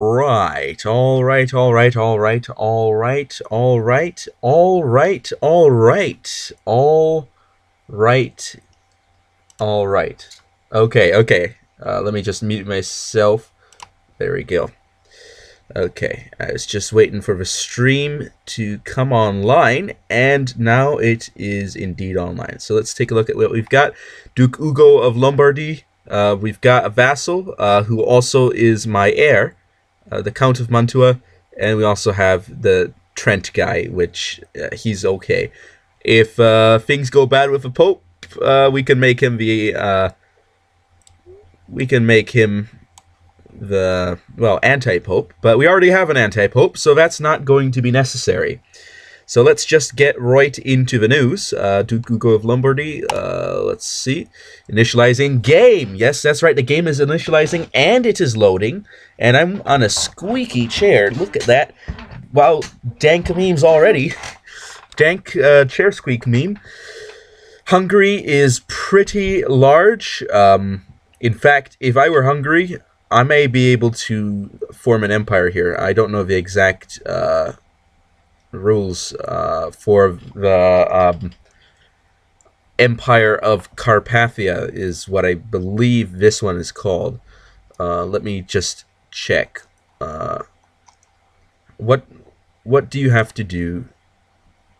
Right, all right, all right, all right, all right, all right, all right, all right, all right, all right. Okay, okay. Let me just mute myself. There we go. Okay, I was just waiting for the stream to come online, and now it is indeed online. So let's take a look at what we've got. Duke Ugo of Lombardy. We've got a vassal who also is my heir, the Count of Mantua, and we also have the Trent guy, which he's okay. If things go bad with the Pope, we can make him the anti-pope, but we already have an anti-pope, so that's not going to be necessary. So let's just get right into the news. Duke Ugo of Lombardy, let's see. Initializing game. Yes, that's right, the game is initializing and it is loading. And I'm on a squeaky chair. Look at that. Wow, Dank memes already. Dank chair squeak meme. Hungary is pretty large. In fact, if I were Hungary, I may be able to form an empire here. I don't know the exact rules for the Empire of Carpathia is what I believe this one is called. Let me just check. What do you have to do?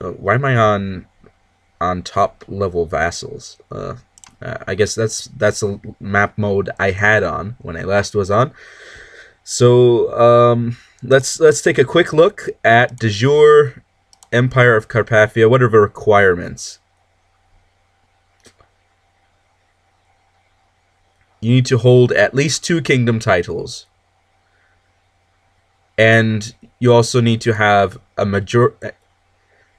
Why am I on top level vassals? I guess that's a map mode I had on when I last was on. So let's take a quick look at de jure Empire of Carpathia. What are the requirements? You need to hold at least 2 kingdom titles, and you also need to have a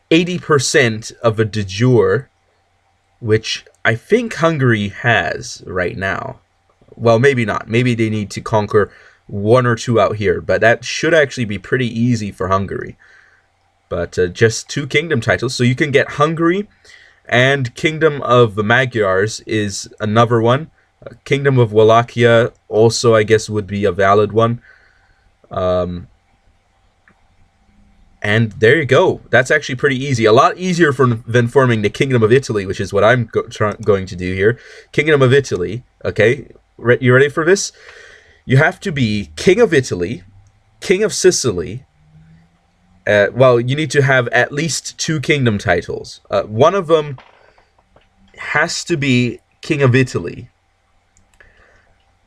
80% of a de jure, which I think Hungary has right now. Well, maybe not. Maybe they need to conquer 1 or 2 out here, but that should actually be pretty easy for Hungary. But just 2 kingdom titles, so you can get Hungary, and Kingdom of the Magyars is another one. Kingdom of Wallachia also, I guess, would be a valid one. And there you go. That's actually pretty easy. A lot easier than forming the Kingdom of Italy, which is what I'm going to do here. Kingdom of Italy. Okay, you ready for this? You have to be King of Italy, King of Sicily. Well, you need to have at least 2 kingdom titles. One of them has to be King of Italy.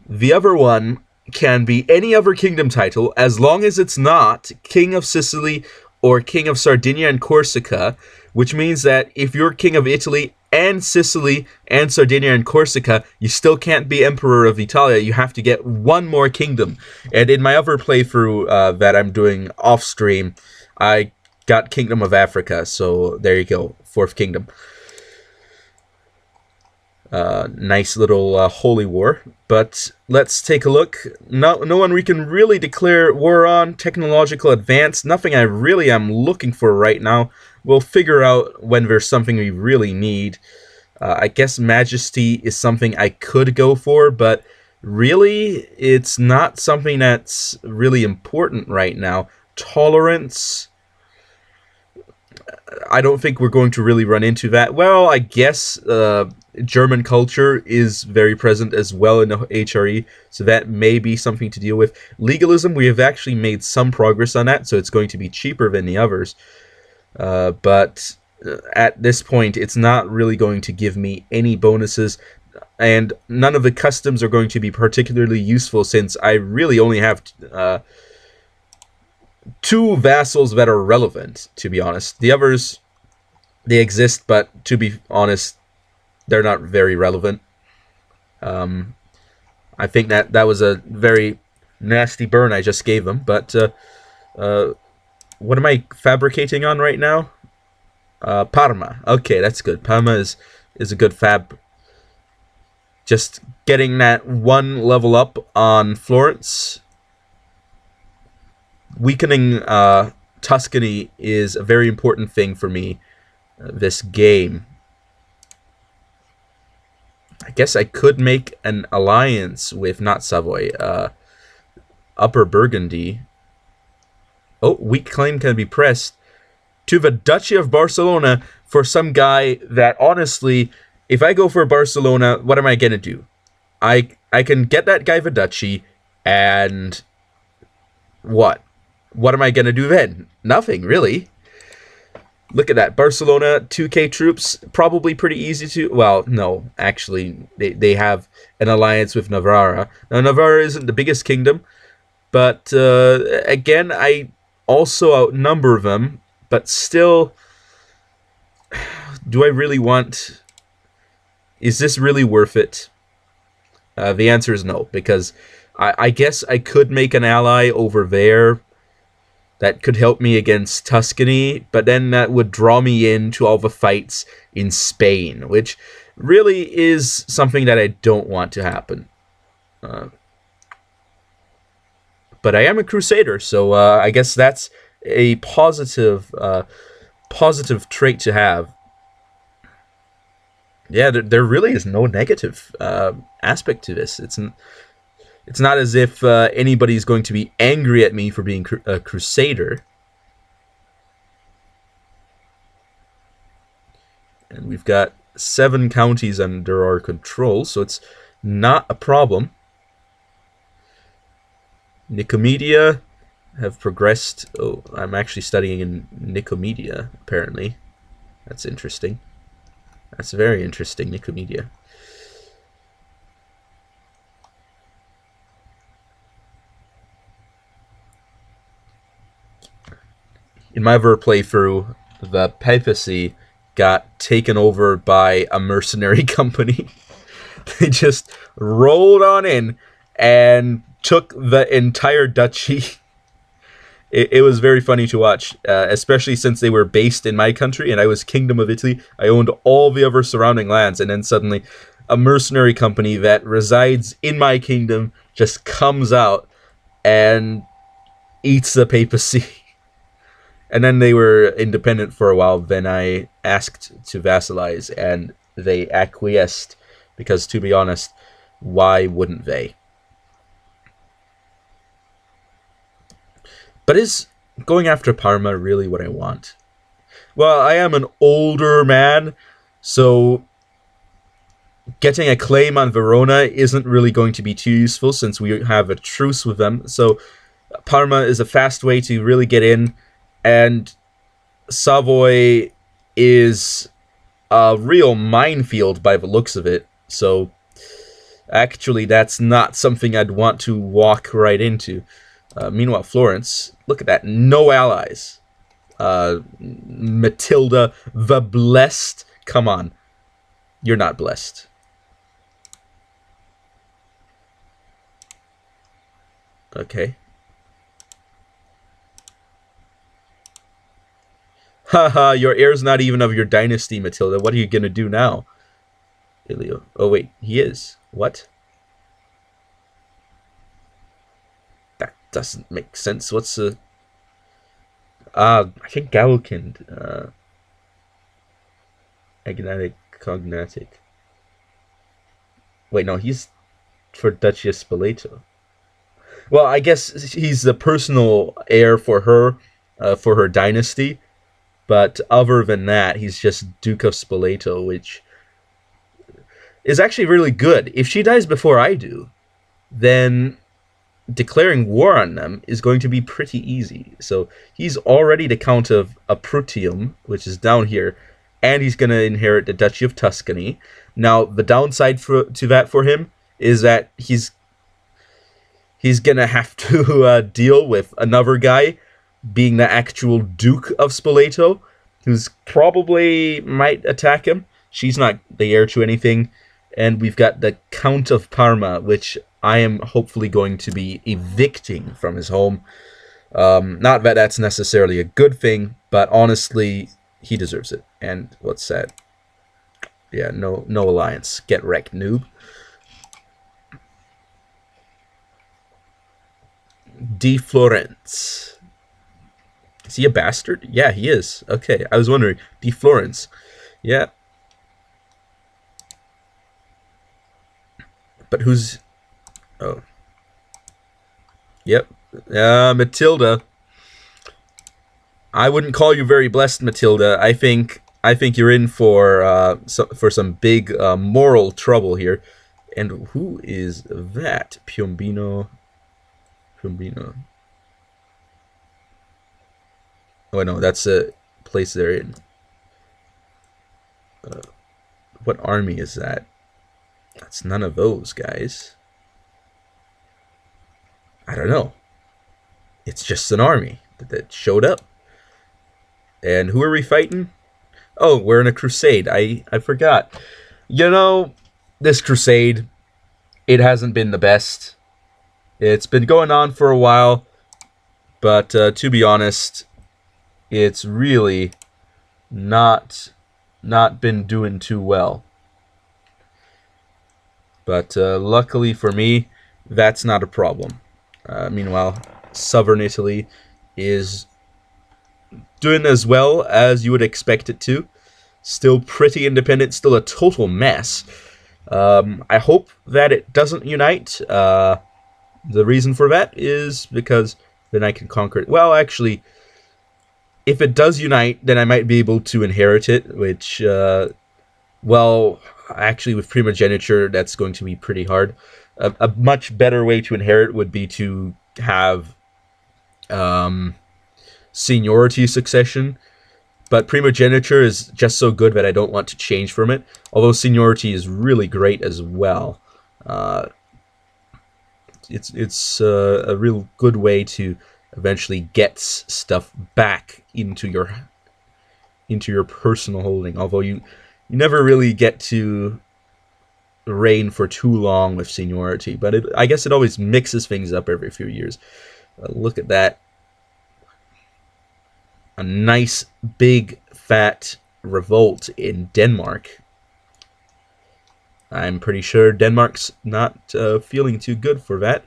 The other one can be any other kingdom title as long as it's not King of Sicily or King of Sardinia and Corsica, which means that if you're King of Italy and Sicily and Sardinia and Corsica, you still can't be Emperor of Italia. You have to get 1 more kingdom. And in my other playthrough that I'm doing off stream, I got Kingdom of Africa, so there you go, 4th kingdom. Nice little holy war. But let's take a look. No one we can really declare war on. Technological advance. Nothing I really am looking for right now. We'll figure out when there's something we really need. I guess Majesty is something I could go for, but really, it's not something that's really important right now. Tolerance, I don't think we're going to really run into that. Well, I guess German culture is very present as well in the HRE, so that may be something to deal with. Legalism, we have actually made some progress on that, so it's going to be cheaper than the others. But at this point, it's not really going to give me any bonuses, and none of the customs are going to be particularly useful since I really only have 2 vassals that are relevant, to be honest. The others, they exist, but to be honest, they're not very relevant. I think that was a very nasty burn I just gave them, but what am I fabricating on right now? Parma. Okay, that's good. Parma is a good fab. Just getting that 1 level up on Florence. Weakening Tuscany is a very important thing for me this game. I guess I could make an alliance with not Savoy. Upper Burgundy. Oh, weak claim can be pressed to the Duchy of Barcelona for some guy that, honestly, if I go for Barcelona, what am I going to do? I can get that guy the Duchy, and what? What am I going to do then? Nothing, really. Look at that. Barcelona, 2K troops, probably pretty easy to... Well, no, actually, they have an alliance with Navarra. Now, Navarra isn't the biggest kingdom, but again, I also outnumber them, but still, do I really want... Is this really worth it? The answer is no, because I guess I could make an ally over there that could help me against Tuscany, but then that would draw me into all the fights in Spain, which really is something that I don't want to happen. But I am a crusader, so I guess that's a positive trait to have. Yeah, there really is no negative aspect to this. It's not as if anybody's going to be angry at me for being a crusader. And we've got 7 counties under our control, so it's not a problem. Nicomedia have progressed. Oh, I'm actually studying in Nicomedia, apparently. That's interesting. That's very interesting, Nicomedia. In my other playthrough, the papacy got taken over by a mercenary company. They just rolled on in and took the entire duchy. It was very funny to watch, especially since they were based in my country and I was Kingdom of Italy. I owned all the other surrounding lands, and then suddenly a mercenary company that resides in my kingdom just comes out and eats the papacy. And then they were independent for a while. Then I asked to vassalize, and they acquiesced, because, to be honest, why wouldn't they? But is going after Parma really what I want? Well, I am an older man, so getting a claim on Verona isn't really going to be too useful since we have a truce with them. So Parma is a fast way to really get in, and Savoy is a real minefield by the looks of it. So actually, that's not something I'd want to walk right into. Meanwhile, Florence, look at that, no allies. Matilda the Blessed, come on, you're not blessed. Okay. Haha, your heir's not even of your dynasty, Matilda. What are you gonna do now? Ilio. Oh wait, he is. What? That doesn't make sense. What's the... I think Galkind. Agnatic, Cognatic. Wait, no, he's for Duchy of Spoleto. Well, I guess he's the personal heir for her dynasty. But other than that, he's just Duke of Spoleto, which is actually really good. If she dies before I do, then declaring war on them is going to be pretty easy. So he's already the Count of Aprutium, which is down here, and he's going to inherit the Duchy of Tuscany. Now, the downside to that for him is that he's going to have to deal with another guy being the actual Duke of Spoleto, who's probably might attack him. She's not the heir to anything. And we've got the Count of Parma, which I am hopefully going to be evicting from his home. Not that that's necessarily a good thing, but honestly, he deserves it. And what's that? Yeah, no alliance. Get wrecked, noob. De Florence. Is he a bastard? Yeah, he is. Okay, I was wondering. De Florence. Yeah. But who's... Oh. Yep. Matilda. I wouldn't call you very blessed, Matilda. I think you're in for for some big moral trouble here. And who is that? Piombino. Piombino. Oh no, that's a place they're in. What army is that? That's none of those guys. I don't know. It's just an army that showed up. And who are we fighting? Oh, we're in a crusade. I forgot. You know, this crusade, it hasn't been the best. It's been going on for a while, but to be honest, it's really not been doing too well. But luckily for me, that's not a problem. Meanwhile, southern Italy is doing as well as you would expect it to. Still pretty independent, still a total mess. I hope that it doesn't unite. The reason for that is because then I can conquer it. Well, actually, if it does unite, then I might be able to inherit it, which, well, actually with primogeniture, that's going to be pretty hard. A much better way to inherit would be to have seniority succession, but primogeniture is just so good that I don't want to change from it, although seniority is really great as well. It's a real good way to eventually get stuff back into your personal holding, although you never really get to reign for too long with seniority, but I guess it always mixes things up every few years. Look at that. A nice big fat revolt in Denmark. I'm pretty sure Denmark's not feeling too good for that.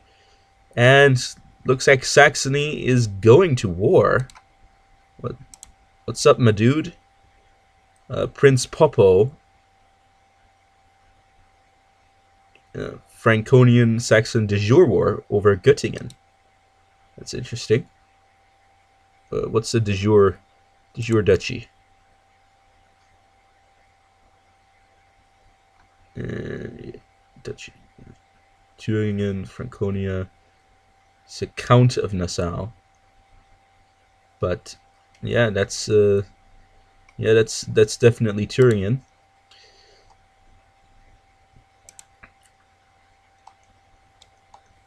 And looks like Saxony is going to war. What's up, my dude? Prince Popo. Franconian Saxon de jure war over Göttingen. That's interesting. What's the de jure duchy? Duchy. Thüringen, Franconia. It's a Count of Nassau. But yeah, that's definitely Thüringen.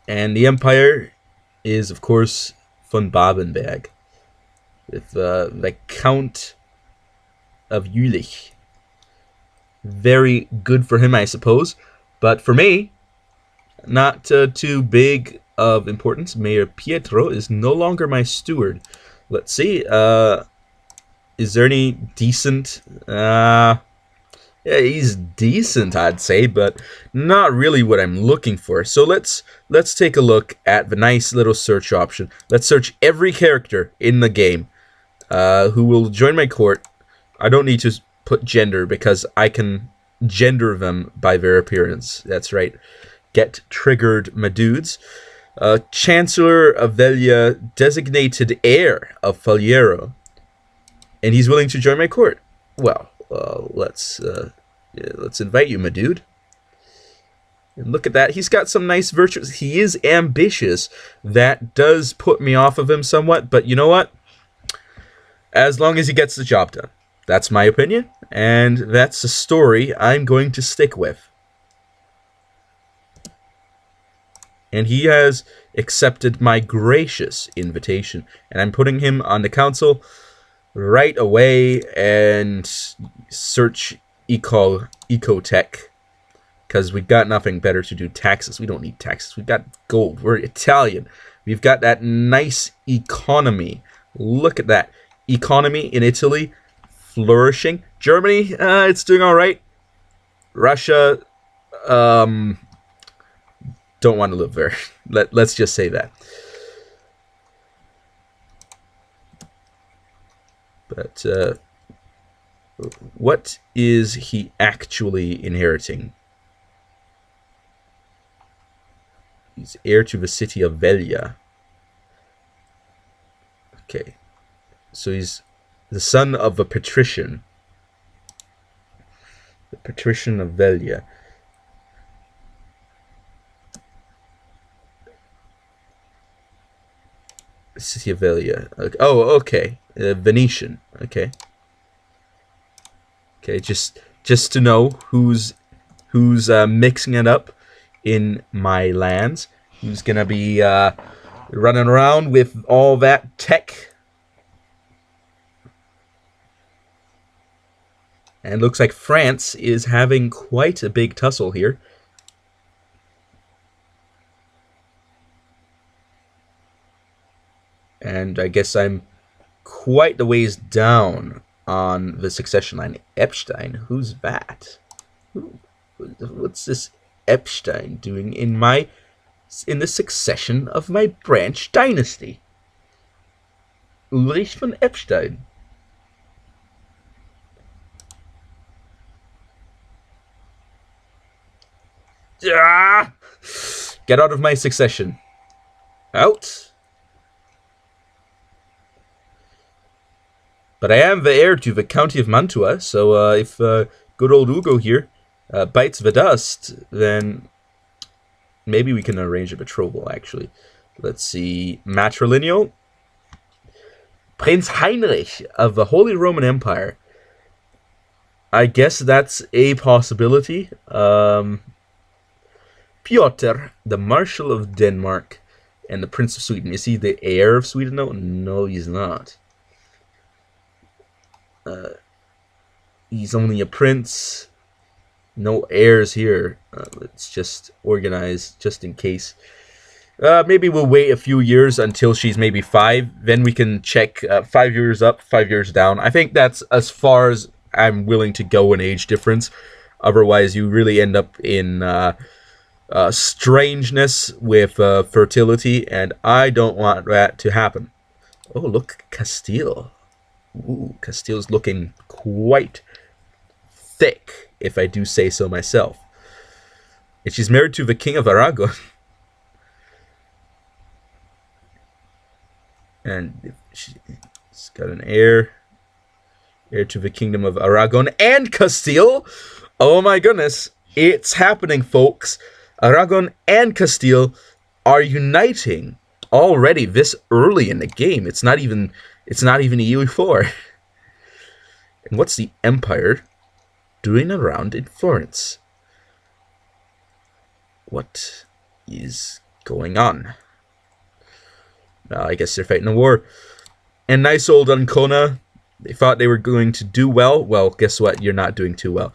And the empire is, of course, von Babenberg, with the Count of Jülich. Very good for him, I suppose. But for me, not too big of importance. Mayor Pietro is no longer my steward. Let's see. Is there any decent... yeah, he's decent, I'd say, but not really what I'm looking for. So let's take a look at the nice little search option. Let's search every character in the game who will join my court. I don't need to put gender because I can gender them by their appearance. That's right. Get triggered, my dudes. Chancellor of Velia, designated heir of Faliero, and he's willing to join my court. Well, let's invite you, my dude. And look at that. He's got some nice virtues. He is ambitious. That does put me off of him somewhat, but you know what? As long as he gets the job done. That's my opinion, and that's a story I'm going to stick with. And he has accepted my gracious invitation, and I'm putting him on the council right away and search ecotech, because we've got nothing better to do. Taxes, we don't need taxes. We've got gold. We're Italian. We've got that nice economy. Look at that economy in Italy, flourishing. Germany, it's doing all right. Russia, don't want to live there. Let's just say that. But what is he actually inheriting? He's heir to the city of Velia. Okay. So he's the son of a patrician. The patrician of Velia. City of Velia. Oh, okay. Venetian. Okay. Okay, just to know who's mixing it up in my lands. Who's gonna be running around with all that tech. And looks like France is having quite a big tussle here. And I guess I'm quite the ways down on the succession line. Epstein, who's that? What's this Epstein doing in the succession of my branch dynasty? Ulrich von Epstein. Ah! Get out of my succession. Out. But I am the heir to the county of Mantua, so if good old Ugo here bites the dust, then maybe we can arrange a betrothal, actually. Let's see. Matrilineal. Prince Heinrich of the Holy Roman Empire. I guess that's a possibility. Piotr, the Marshal of Denmark, and the Prince of Sweden. Is he the heir of Sweden? No, he's not. He's only a prince. No heirs here. Let's just organize just in case. Maybe we'll wait a few years until she's maybe 5. Then we can check 5 years up, 5 years down. I think that's as far as I'm willing to go in age difference. Otherwise, you really end up in strangeness with fertility, and I don't want that to happen. Oh, look, Castile. Ooh, Castile's looking quite thick, if I do say so myself. And she's married to the King of Aragon. And she's got an heir to the Kingdom of Aragon and Castile. Oh my goodness, it's happening, folks. Aragon and Castile are uniting already this early in the game. It's not even EU4. And what's the Empire doing around in Florence? What is going on? I guess they're fighting a war. And nice old Ancona. They thought they were going to do well. Well, guess what? You're not doing too well.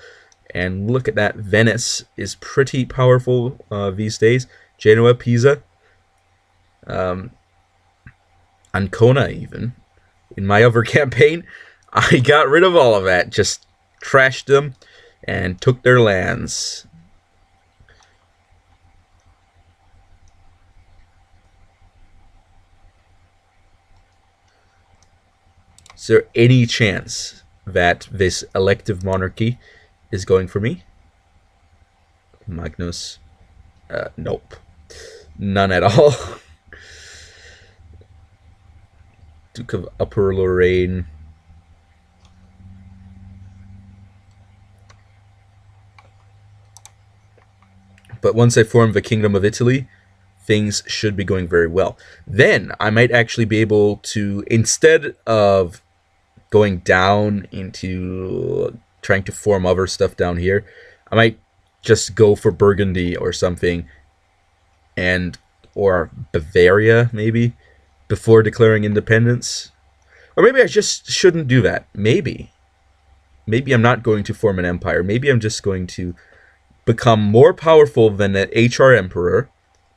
And look at that. Venice is pretty powerful these days. Genoa, Pisa. Ancona, even. In my other campaign, I got rid of all of that. Just trashed them and took their lands. Is there any chance that this elective monarchy is going for me? Magnus. Nope. None at all. Duke of Upper Lorraine. But once I form the Kingdom of Italy, things should be going very well. Then I might actually be able to, instead of going down into trying to form other stuff down here, I might just go for Burgundy or something, or Bavaria maybe, before declaring independence. Or maybe I just shouldn't do that. Maybe I'm not going to form an empire. Maybe I'm just going to become more powerful than an HR emperor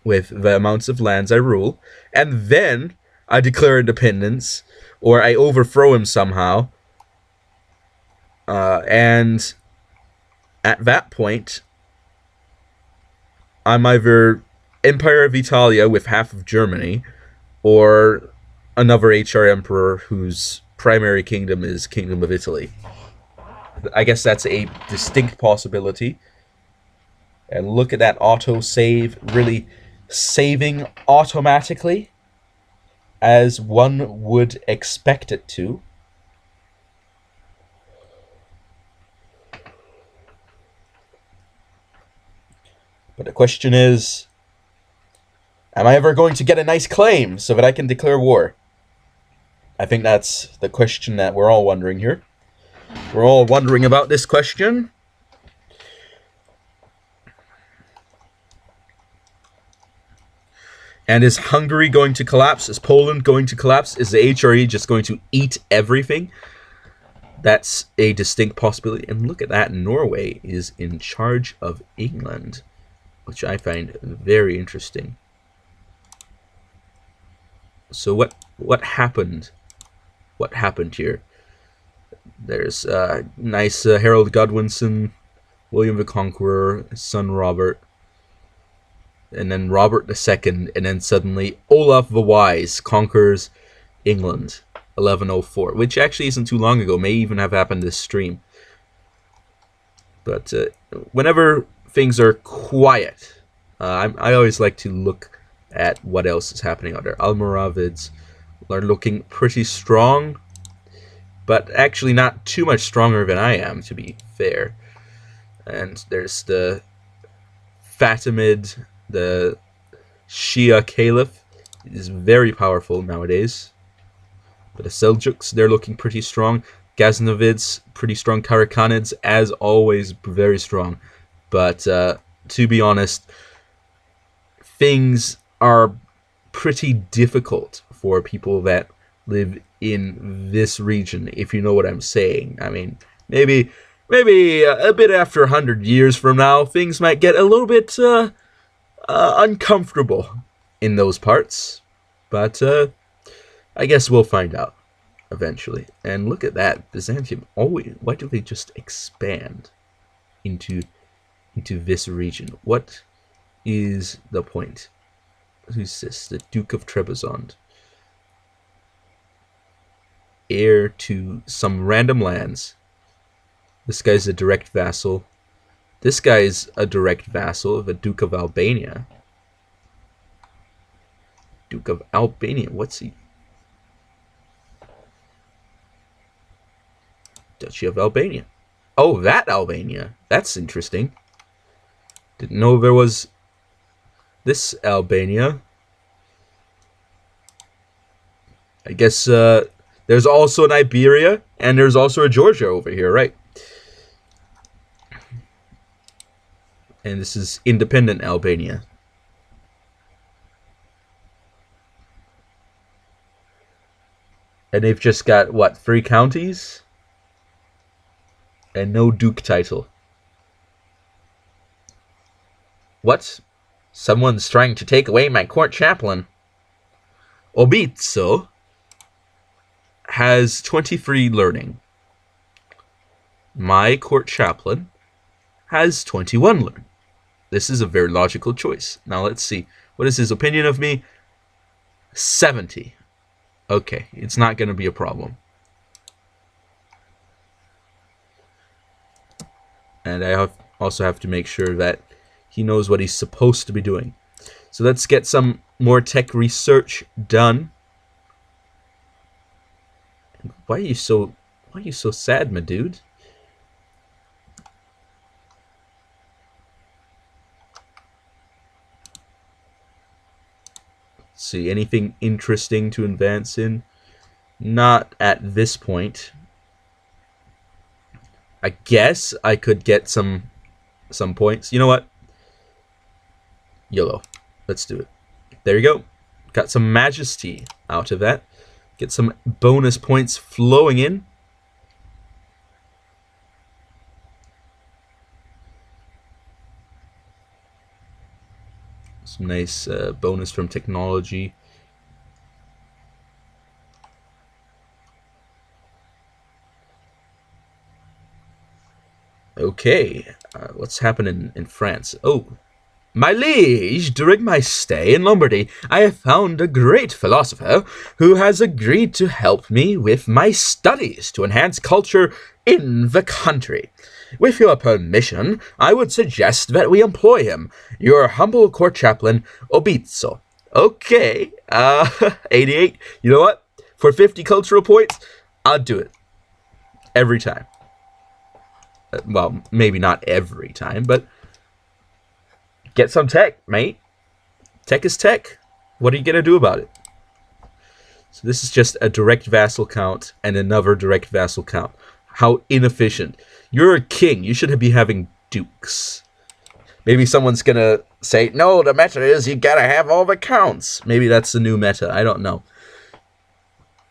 with the amounts of lands I rule, and then I declare independence, or I overthrow him somehow, and at that point, I'm either Empire of Italia with half of Germany, or another HR emperor whose primary kingdom is Kingdom of Italy. I guess that's a distinct possibility. And look at that auto save, really saving automatically. as one would expect it to. But the question is, am I ever going to get a nice claim so that I can declare war? I think that's the question that we're all wondering here. We're all wondering about this question. And is Hungary going to collapse? Is Poland going to collapse? Is the HRE just going to eat everything? That's a distinct possibility. And look at that, Norway is in charge of England, which I find very interesting. So what happened? What happened here? There's nice Harold Godwinson, William the Conqueror, his son Robert, and then Robert II, and then suddenly Olaf the Wise conquers England, 1104, which actually isn't too long ago, may even have happened this stream. But whenever things are quiet, I always like to look at what else is happening out there. Almoravids are looking pretty strong, but actually not too much stronger than I am, to be fair. And there's the Fatimid, the Shia Caliph, is very powerful nowadays. But the Seljuks, they're looking pretty strong. Ghaznavids, pretty strong. Karakhanids, as always, very strong. But to be honest, things are pretty difficult for people that live in this region, if you know what I'm saying. I mean, maybe a bit after 100 years from now, things might get a little bit uncomfortable in those parts. But I guess we'll find out eventually. And look at that, Byzantium always. Why do they just expand into this region? What is the point? Who's this? The Duke of Trebizond, heir to some random lands. This guy's a direct vassal. This guy's a direct vassal of the Duke of Albania. Duke of Albania, what's he? Duchy of Albania. Oh, that Albania. That's interesting. Didn't know there was this Albania. I guess there's also an Iberia, and there's also a Georgia over here, right? And this is independent Albania. And they've just got, what, 3 counties? And no Duke title. What? Someone's trying to take away my court chaplain. Obizzo has 23 learning. My court chaplain has 21 learning. This is a very logical choice. Now let's see. What is his opinion of me? 70. Okay, it's not going to be a problem. And I also have to make sure that he knows what he's supposed to be doing. So let's get some more tech research done. Why are you so sad, my dude? Let's see, anything interesting to advance in? Not at this point. I guess I could get some points. You know what? YOLO. Let's do it. There you go. Got some majesty out of that. Get some bonus points flowing in. Some nice bonus from technology. Okay, what's happening in France? Oh, my liege, during my stay in Lombardy, I have found a great philosopher who has agreed to help me with my studies to enhance culture in the country. With your permission, I would suggest that we employ him, your humble court chaplain, Obizzo. Okay. 88. You know what? For 50 cultural points, I'll do it. Every time. Well, maybe not every time, but get some tech, mate. Tech is tech. What are you going to do about it? So this is just a direct vassal count and another direct vassal count. How inefficient. You're a king. You should be having dukes. Maybe someone's going to say, no, the meta is you got to have all the counts. Maybe that's the new meta. I don't know.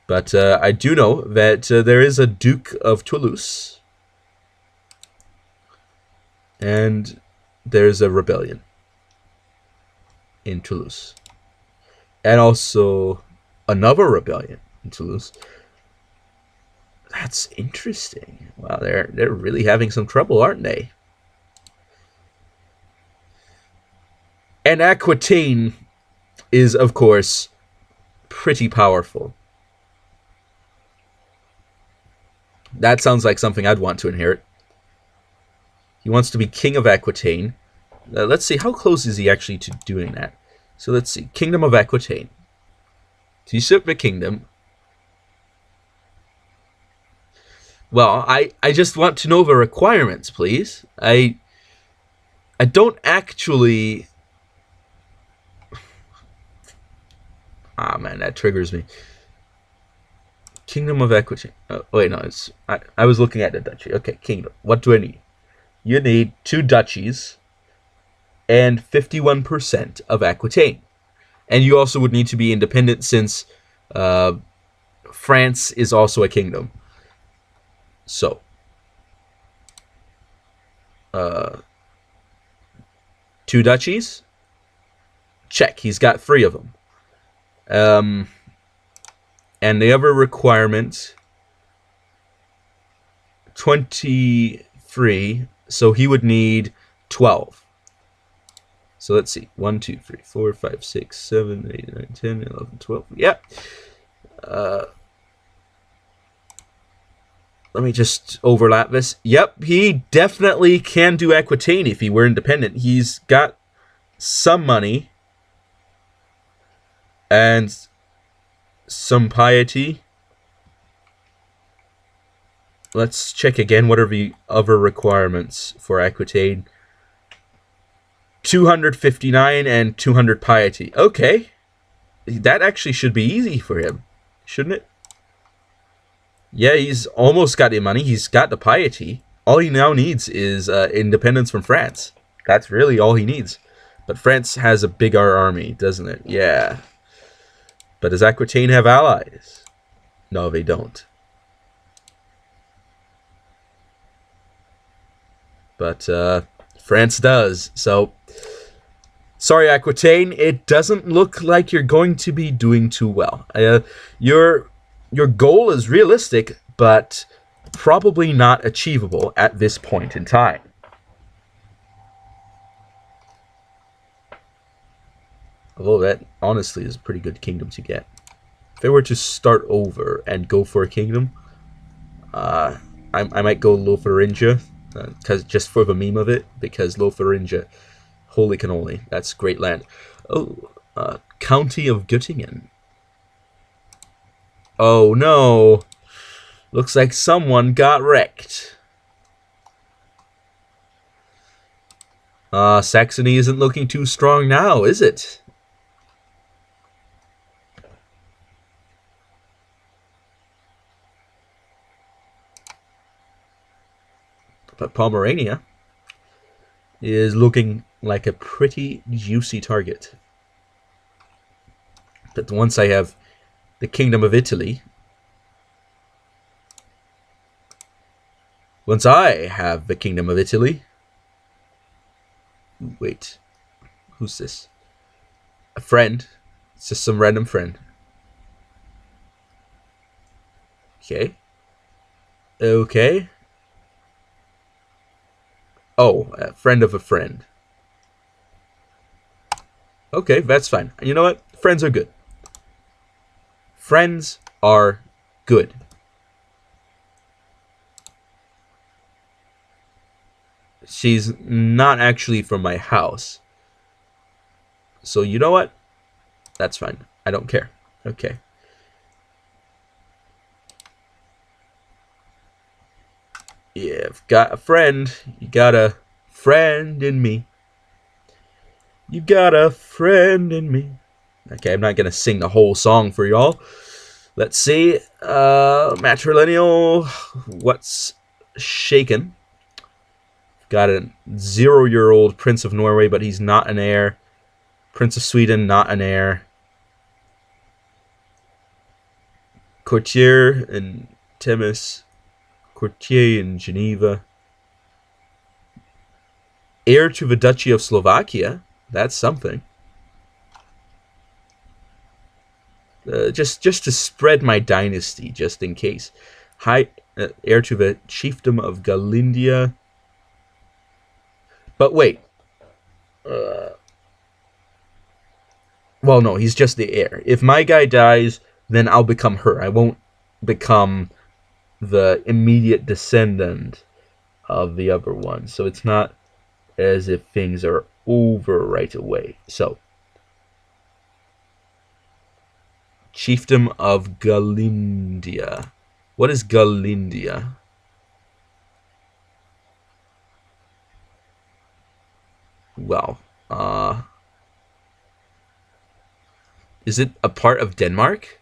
But I do know that there is a Duke of Toulouse. And there's a rebellion in Toulouse. And also another rebellion in Toulouse. That's interesting. Wow, they're really having some trouble, aren't they? And Aquitaine is, of course, pretty powerful. That sounds like something I'd want to inherit. He wants to be king of Aquitaine. Let's see, how close is he actually to doing that? So let's see, Kingdom of Aquitaine. To usurp the kingdom. Well, I just want to know the requirements, please. I don't actually... Ah, man, that triggers me. Kingdom of Aquitaine. Oh, wait, no, it's... I was looking at the duchy. Okay, kingdom. What do I need? You need 2 duchies and 51% of Aquitaine. And you also would need to be independent since France is also a kingdom. So, 2 duchies? Check, he's got 3 of them. And the other requirement, 23, so he would need 12. So let's see, 1, 2, 3, 4, 5, 6, 7, 8, 9, 10, 11, 12. Yeah. Let me just overlap this. Yep, he definitely can do Aquitaine if he were independent. He's got some money and some piety. Let's check again. What are the other requirements for Aquitaine? 259 and 200 piety. Okay. That actually should be easy for him, shouldn't it? Yeah, he's almost got the money. He's got the piety. All he now needs is independence from France. That's really all he needs. But France has a bigger army, doesn't it? Yeah. But does Aquitaine have allies? No, they don't. But France does. So, sorry, Aquitaine. It doesn't look like you're going to be doing too well. Your goal is realistic, but probably not achievable at this point in time. Although that, honestly, is a pretty good kingdom to get. If I were to start over and go for a kingdom, I might go Lotharingia, just for the meme of it, because Lotharingia, holy cannoli, that's great land. Oh, County of Göttingen. Oh no, looks like someone got wrecked. Saxony isn't looking too strong now, is it? But Pomerania is looking like a pretty juicy target. But once I have the Kingdom of Italy, once I have the Kingdom of Italy, wait, who's this? A friend. It's just some random friend. Okay. Okay. Oh, a friend of a friend. Okay, that's fine. You know what? Friends are good. Friends are good. She's not actually from my house. So you know what? That's fine. I don't care. Okay. Yeah, I've got a friend. You got a friend in me. You got a friend in me. Okay, I'm not gonna sing the whole song for y'all. Let's see. Matrilineal. What's shaken? Got a 0-year-old Prince of Norway, but he's not an heir. Prince of Sweden, not an heir. Courtier in Temis. Courtier in Geneva. Heir to the Duchy of Slovakia. That's something. Just to spread my dynasty, just in case. Heir to the Chiefdom of Galindia. But wait. Well, no, he's just the heir. If my guy dies, then I'll become her. I won't become the immediate descendant of the other one. So it's not as if things are over right away. So, Chiefdom of Galindia. What is Galindia? Well, is it a part of Denmark?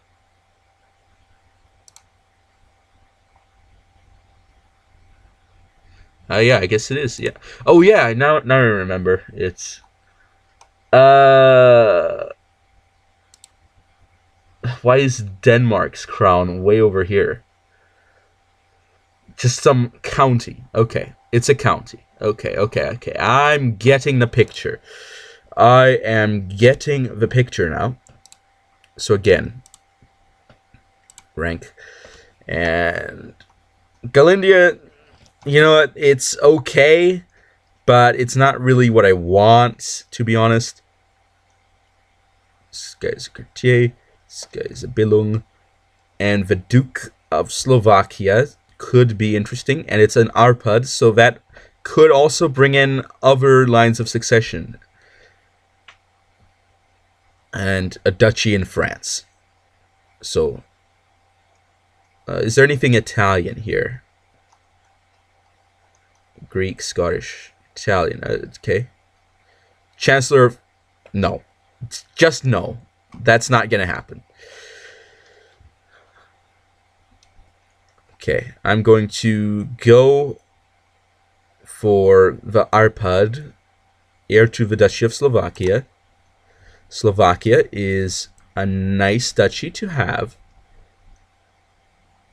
Yeah, I guess it is. Yeah. Oh yeah, now I remember. It's why is Denmark's crown way over here? Just some county. Okay, it's a county. Okay. I'm getting the picture. I am getting the picture now. So again, rank and Galindia. You know what? It's okay, but it's not really what I want, to be honest. This guy's a courtier. This guy's a Billung. And the Duke of Slovakia could be interesting. And it's an Arpad, so that could also bring in other lines of succession. And a duchy in France. So, is there anything Italian here? Greek, Scottish, Italian. Okay. Chancellor of... No. Just no. That's not going to happen. Okay. I'm going to go for the Arpad, heir to the Duchy of Slovakia. Slovakia is a nice duchy to have.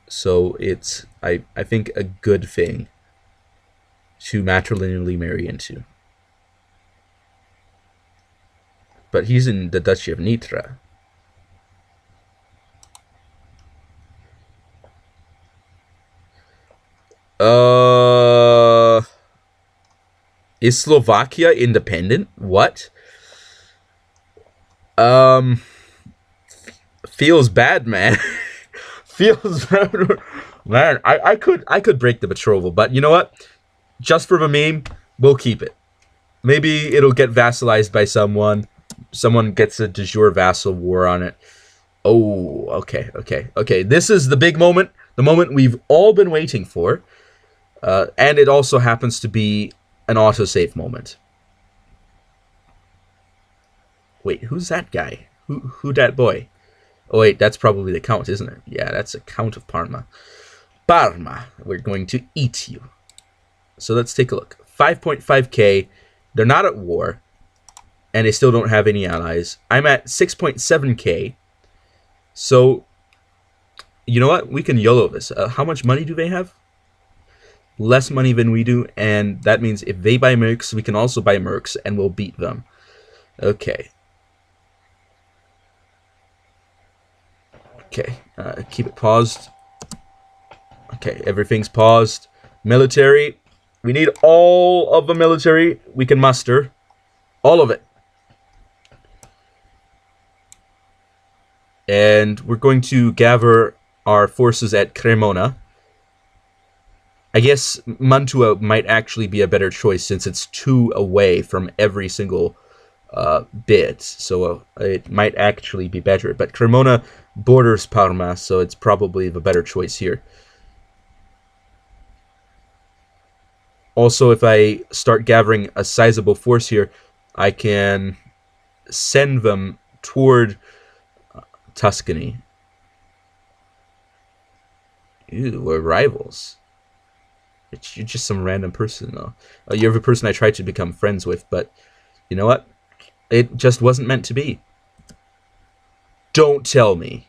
So it's, I think, a good thing to matrilineally marry into. But he's in the Duchy of Nitra. Is Slovakia independent? What? Feels bad, man. Feels bad. Man, I could break the betrothal, but you know what? Just for the meme, we'll keep it. Maybe it'll get vassalized by someone. Someone gets a de jure vassal war on it. Oh, okay. This is the big moment. The moment we've all been waiting for. And it also happens to be an autosave moment. Wait, who's that guy? Who that boy? Oh, wait, that's probably the Count, isn't it? Yeah, that's a Count of Parma. Parma, we're going to eat you. So let's take a look. 5.5k. They're not at war. And they still don't have any allies. I'm at 6.7k. So, you know what? We can YOLO this. How much money do they have? Less money than we do. And that means if they buy mercs, we can also buy mercs. And we'll beat them. Okay. Okay. Keep it paused. Okay, everything's paused. Military. We need all of the military we can muster. All of it. And we're going to gather our forces at Cremona. I guess Mantua might actually be a better choice since it's 2 away from every single bit, so it might actually be better. But Cremona borders Parma, so it's probably the better choice here. Also, if I start gathering a sizable force here, I can send them toward Tuscany. Ew, we're rivals. You're just some random person, though. You're the person I tried to become friends with, but you know what? It just wasn't meant to be. Don't tell me.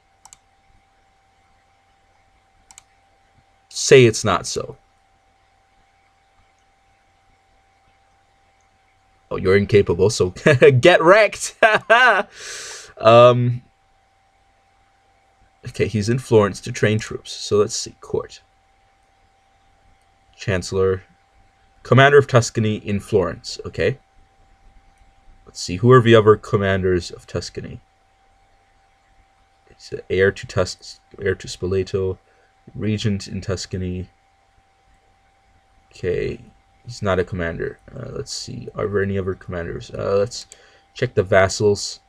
Say it's not so. Oh, you're incapable, so get wrecked! Okay, he's in Florence to train troops. So let's see. Court. Chancellor. Commander of Tuscany in Florence. Okay. Let's see. Who are the other commanders of Tuscany? It's heir to Spoleto. Regent in Tuscany. Okay. He's not a commander. Let's see. Are there any other commanders? Let's check the vassals.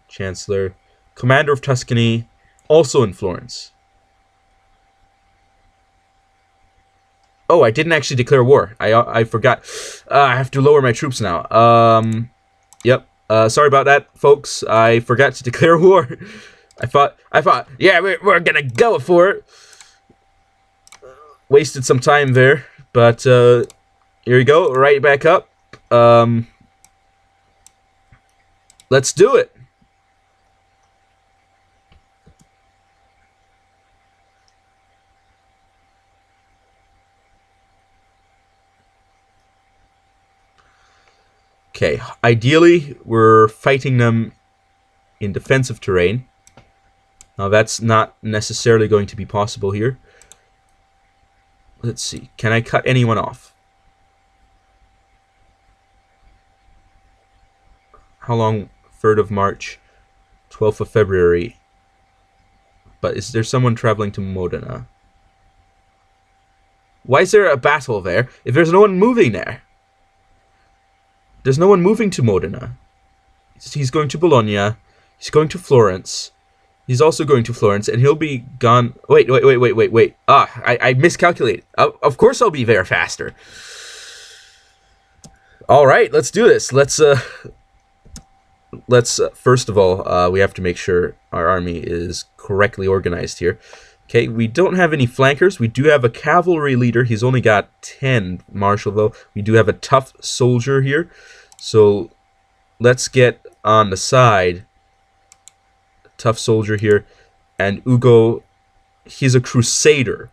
Chancellor. Commander of Tuscany. Also in Florence. Oh, I didn't actually declare war. I forgot. I have to lower my troops now. Yep. Sorry about that, folks. I forgot to declare war. I thought, yeah, we're gonna go for it. Wasted some time there, but here we go. Right back up. Let's do it. Okay, ideally, we're fighting them in defensive terrain. Now, that's not necessarily going to be possible here. Let's see. Can I cut anyone off? How long? 3rd of March, 12th of February. But is there someone traveling to Modena? Why is there a battle there if there's no one moving there? There's no one moving to Modena. He's going to Bologna. He's going to Florence. He's also going to Florence, and he'll be gone. Wait. Ah, I miscalculated. Of course I'll be there faster. All right, let's do this. Let's first of all, we have to make sure our army is correctly organized here. Okay, we don't have any flankers. We do have a cavalry leader. He's only got 10 marshal, though. We do have a tough soldier here. So let's get on the side. Tough soldier here. And Ugo, he's a crusader,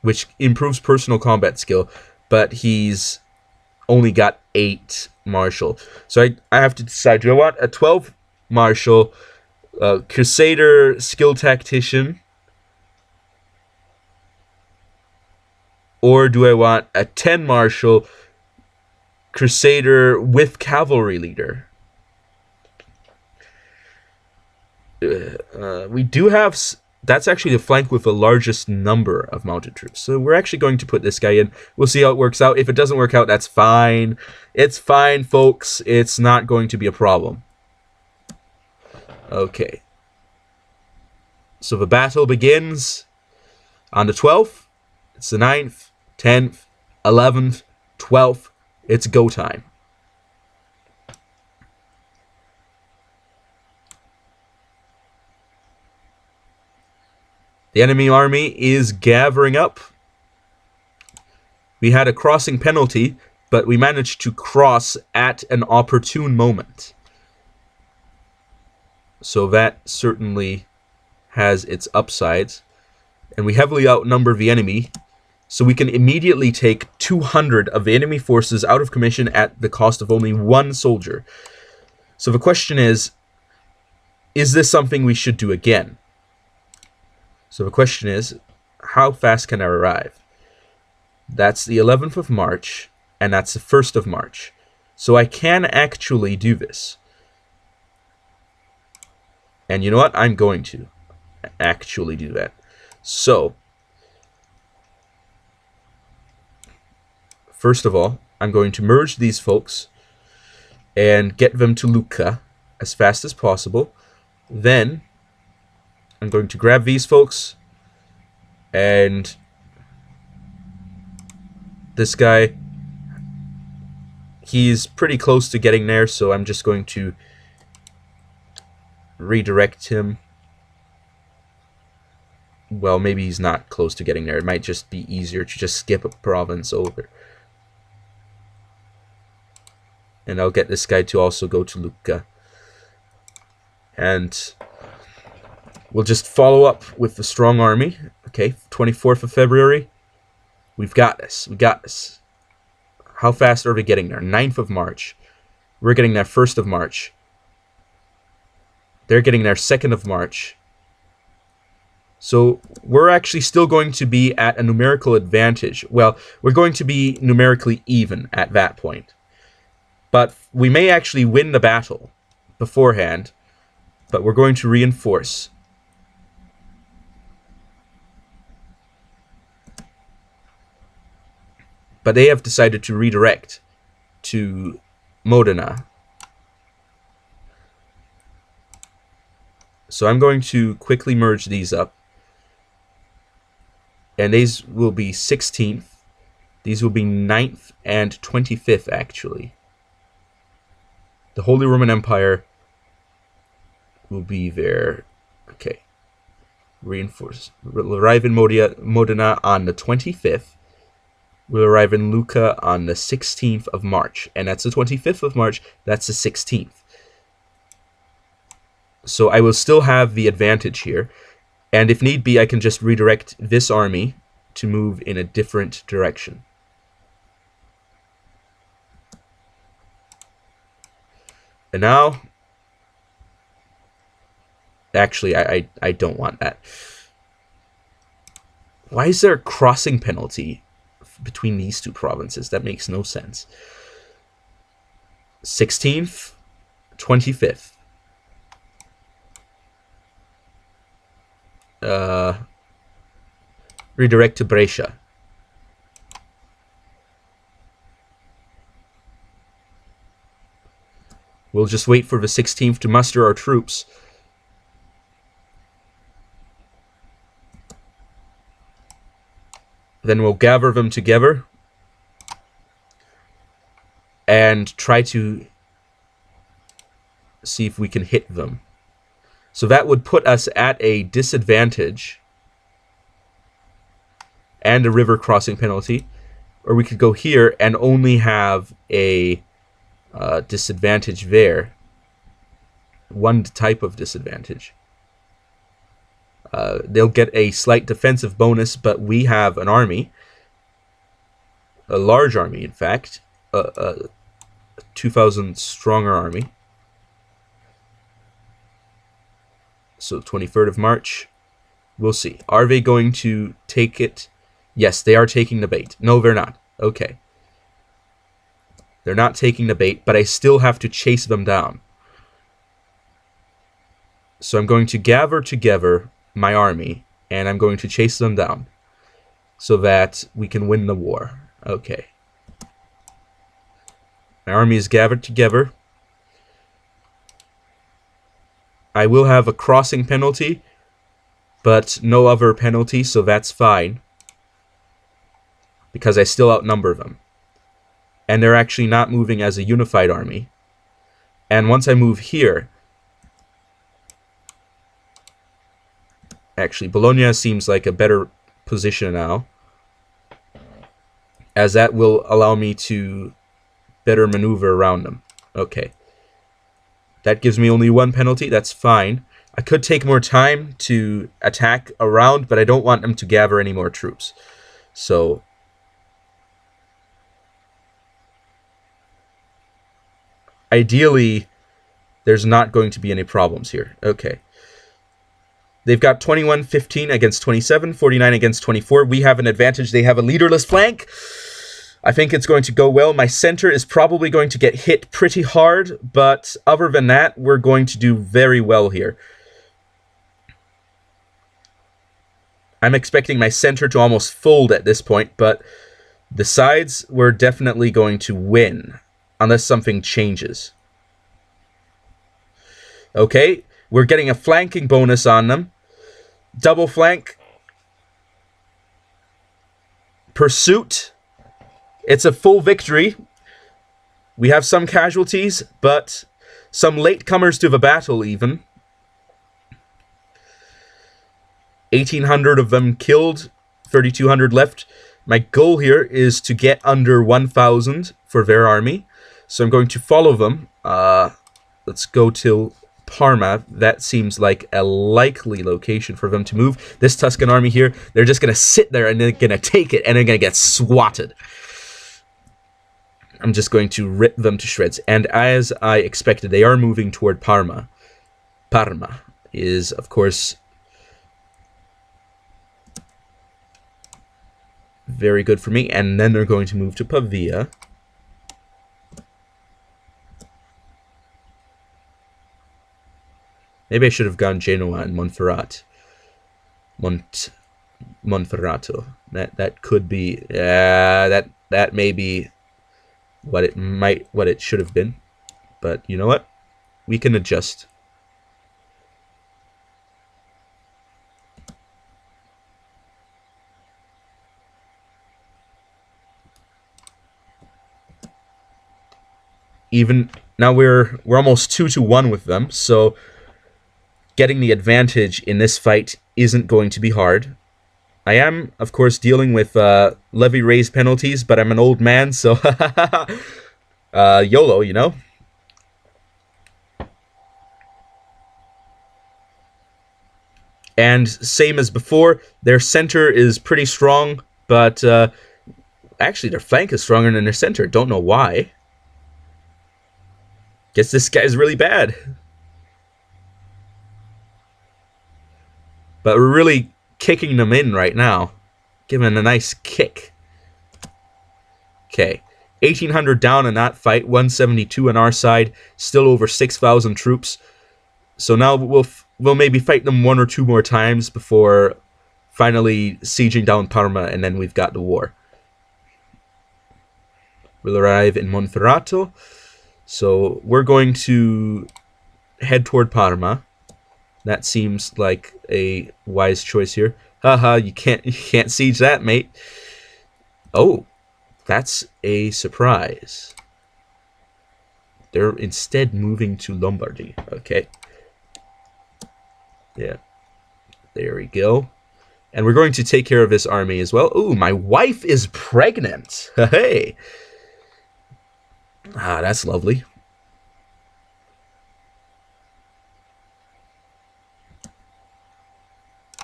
which improves personal combat skill. But he's only got 8 marshal. So I have to decide, do I want a 12 marshal, crusader skill tactician, or do I want a 10 marshal crusader with cavalry leader? We do have... That's actually the flank with the largest number of mounted troops. So we're actually going to put this guy in. We'll see how it works out. If it doesn't work out, that's fine. It's fine, folks. It's not going to be a problem. Okay. So the battle begins on the 12th. It's the 9th, 10th, 11th, 12th. It's go time. The enemy army is gathering up. We had a crossing penalty, but we managed to cross at an opportune moment. So that certainly has its upsides. And we heavily outnumber the enemy, so we can immediately take 200 of the enemy forces out of commission at the cost of only 1 soldier. So the question is this something we should do again? So the question is, how fast can I arrive? That's the 11th of March, and that's the 1st of March. So I can actually do this. And you know what? I'm going to actually do that. So, first of all, I'm going to merge these folks and get them to Lucca. as fast as possible. Then I'm going to grab these folks, and this guy, he's pretty close to getting there, so I'm just going to redirect him. Well, maybe he's not close to getting there. It might just be easier to just skip a province over. And I'll get this guy to also go to Lucca. And we'll just follow up with the strong army. Okay, 24th of February. We've got this. We got this. How fast are we getting there? 9th of March. We're getting there 1st of March. They're getting there 2nd of March. So we're actually still going to be at a numerical advantage. Well, we're going to be numerically even at that point. But we may actually win the battle beforehand, but we're going to reinforce. But they have decided to redirect to Modena. So I'm going to quickly merge these up. And these will be 16th. These will be 9th and 25th, actually. The Holy Roman Empire will be there. Okay. Reinforce. We'll arrive in Modena on the 25th. We'll arrive in Lucca on the 16th of March. And that's the 25th of March. That's the 16th. So I will still have the advantage here. And if need be, I can just redirect this army to move in a different direction. And now, actually, I don't want that. Why is there a crossing penalty between these two provinces? That makes no sense. 16th, 25th. Redirect to Brescia. We'll just wait for the 16th to muster our troops. Then we'll gather them together and try to see if we can hit them. So that would put us at a disadvantage and a river crossing penalty. Or we could go here and only have a disadvantage there. One type of disadvantage. They'll get a slight defensive bonus, but we have an army. A large army, in fact. A 2,000 stronger army. So 23rd of March. We'll see. Are they going to take it? Yes, they are taking the bait. No, they're not. Okay. They're not taking the bait, but I still have to chase them down. So I'm going to gather together my army, and I'm going to chase them down so that we can win the war. Okay. My army is gathered together. I will have a crossing penalty, but no other penalty, so that's fine. Because I still outnumber them. And they're actually not moving as a unified army. And once I move here... Actually, Bologna seems like a better position now, as that will allow me to better maneuver around them. Okay. That gives me only one penalty. That's fine. I could take more time to attack around, but I don't want them to gather any more troops. So... ideally, there's not going to be any problems here. Okay. They've got 21-15 against 27, 49 against 24. We have an advantage. They have a leaderless flank. I think it's going to go well. My center is probably going to get hit pretty hard, but other than that, we're going to do very well here. I'm expecting my center to almost fold at this point, but the sides, we're definitely going to win, unless something changes. Okay, we're getting a flanking bonus on them. Double flank. Pursuit. It's a full victory. We have some casualties, but some latecomers to the battle even. 1,800 of them killed, 3,200 left. My goal here is to get under 1,000 for their army. So I'm going to follow them. Let's go till Parma. That seems like a likely location for them to move. This Tuscan army here, they're just going to sit there and they're going to take it and they're going to get swatted. I'm just going to rip them to shreds. And as I expected, they are moving toward Parma. Parma is, of course, very good for me. And then they're going to move to Pavia. Maybe I should have gone Genoa and Monferrato. Monferrato. That could be that may be what it should have been. But you know what? We can adjust. Even now we're almost 2-1 with them, so getting the advantage in this fight isn't going to be hard. I am, of course, dealing with levy raise penalties, but I'm an old man, so YOLO, you know? And same as before, their center is pretty strong, but actually their flank is stronger than their center. Don't know why. Guess this guy's really bad. But we're really kicking them in right now. Giving a nice kick. Okay. 1,800 down in that fight. 172 on our side. Still over 6,000 troops. So now we'll maybe fight them 1 or 2 more times before finally sieging down Parma, and then we've got the war. We'll arrive in Monferrato. So we're going to head toward Parma. That seems like a wise choice here. Haha, you can't siege that, mate. Oh, that's a surprise. They're instead moving to Lombardy. Okay. Yeah. There we go. And we're going to take care of this army as well. Ooh, my wife is pregnant. Hey. Ah, that's lovely.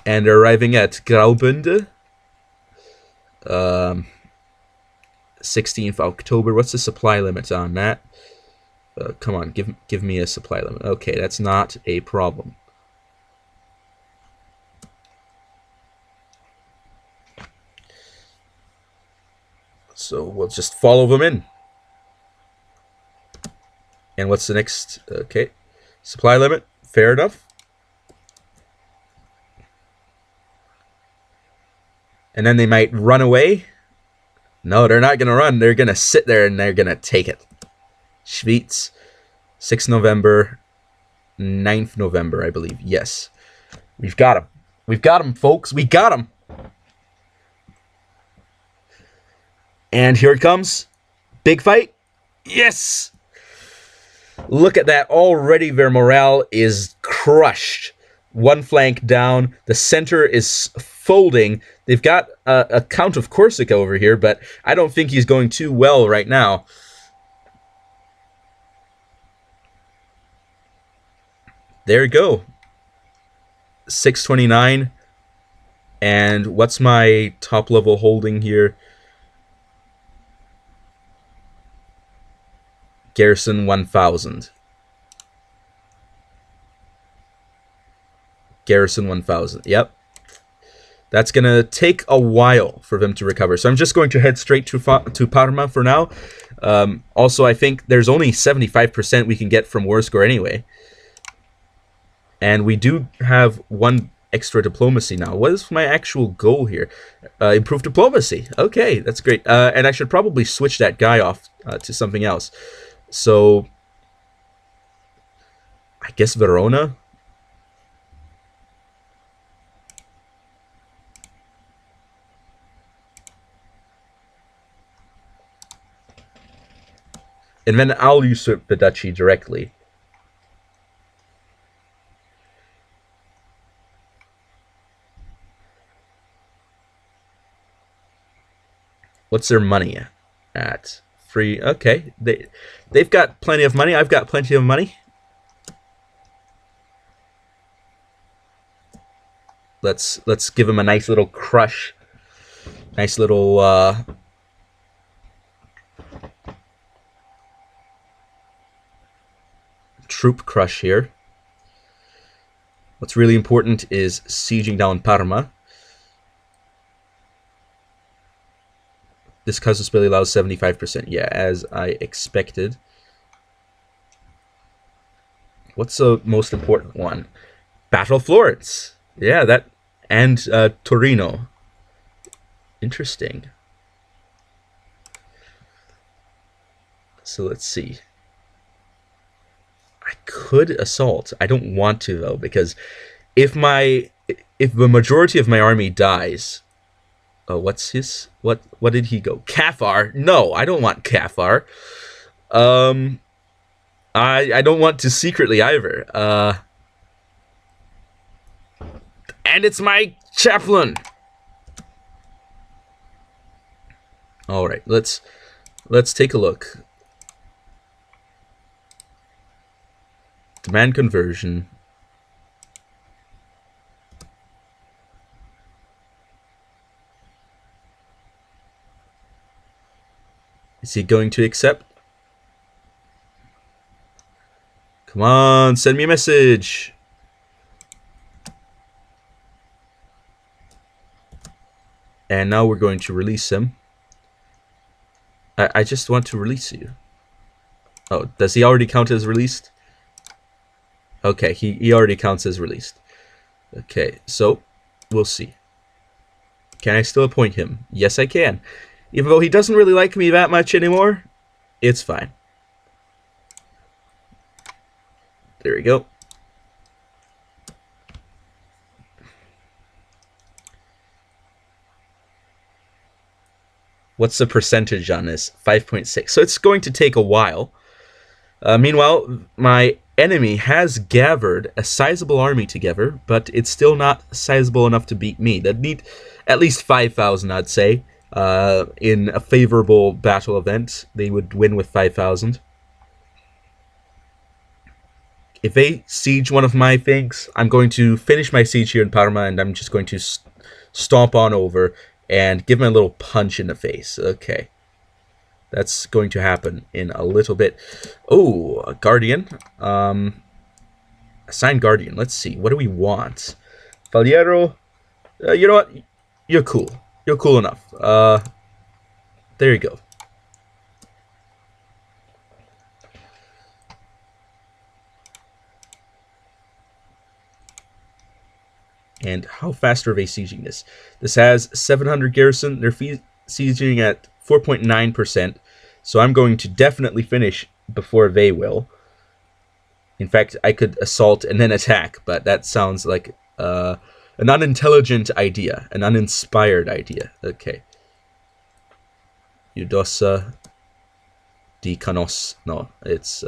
And they're arriving at Graubünden. 16th October. What's the supply limit on that? Come on, give me a supply limit. Okay, that's not a problem. So we'll just follow them in. And what's the next? Okay, supply limit. Fair enough. And then they might run away. No, they're not going to run. They're going to sit there and they're going to take it. Schwyz, 6th November, 9th November, I believe. Yes. We've got them. We've got them, folks. We got them. And here it comes. Big fight. Yes. Look at that. Already their morale is crushed. One flank down. The center is folding. They've got a Count of Corsica over here, but I don't think he's going too well right now. There you go. 629. And what's my top level holding here? Garrison 1,000. Garrison 1,000. Yep. That's going to take a while for them to recover. So I'm just going to head straight to Parma for now. Also, I think there's only 75% we can get from war score anyway. And we do have 1 extra diplomacy now. What is my actual goal here? Improve diplomacy. Okay, that's great. And I should probably switch that guy off to something else. So I guess Verona. And then I'll usurp the duchy directly. What's their money at? Free. Okay, they've got plenty of money. I've got plenty of money. Let's give them a nice little crush. Nice little troop crush here. What's really important is sieging down Parma. This casus belli allows 75%. Yeah, as I expected. What's the most important one? Battle of Florence. Yeah, that and Torino. Interesting. So let's see. I could assault. I don't want to though, because if the majority of my army dies, oh, what's his what did he go? Cathar? No, I don't want Cathar. I don't want to secretly either. And it's my chaplain. All right, let's take a look. Demand conversion. Is he going to accept? Come on, send me a message. And now we're going to release him. I just want to release you. Oh, does he already count as released? Okay, he already counts as released. Okay, so we'll see. Can I still appoint him? Yes, I can. Even though he doesn't really like me that much anymore, it's fine. There we go. What's the percentage on this? 5.6. So it's going to take a while. Meanwhile, my enemy has gathered a sizable army together, but it's still not sizable enough to beat me. They'd need at least 5,000, I'd say. In a favorable battle event, they would win with 5,000. If they siege one of my things, I'm going to finish my siege here in Parma, and I'm just going to stomp on over and give them a little punch in the face. Okay. That's going to happen in a little bit. Oh, a Guardian. Assign Guardian. Let's see. What do we want? Faliero. You know what? You're cool. You're cool enough. There you go. And how fast are they sieging this? This has 700 garrison. They're sieging at 4.9%. So I'm going to definitely finish before they will. In fact, I could assault and then attack, but that sounds like an unintelligent idea, an uninspired idea. Okay. Eudosa di Canos. No, it's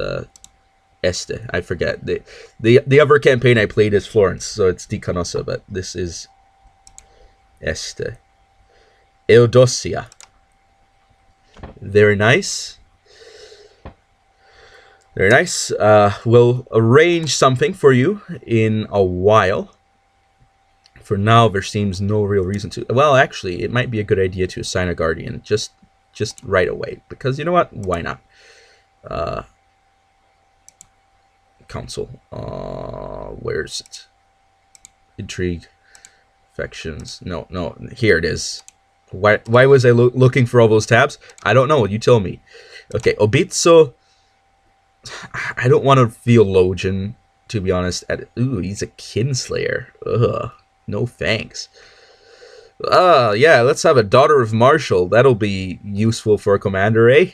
Este. I forget. The other campaign I played is Florence, so it's di Canossa, but this is Este. Eudosia. Very nice. Very nice. We'll arrange something for you in a while. For now, there seems no real reason to. Well, actually, it might be a good idea to assign a Guardian just right away. Because you know what? Why not? Council. Where's it? Intrigue. Factions. No. Here it is. Why was I looking for all those tabs? I don't know. You tell me. Okay, Obizzo. I don't want a theologian, to be honest. Ooh, he's a kinslayer. Ugh. No thanks. Yeah, let's have a daughter of Marshall. That'll be useful for a commander, eh?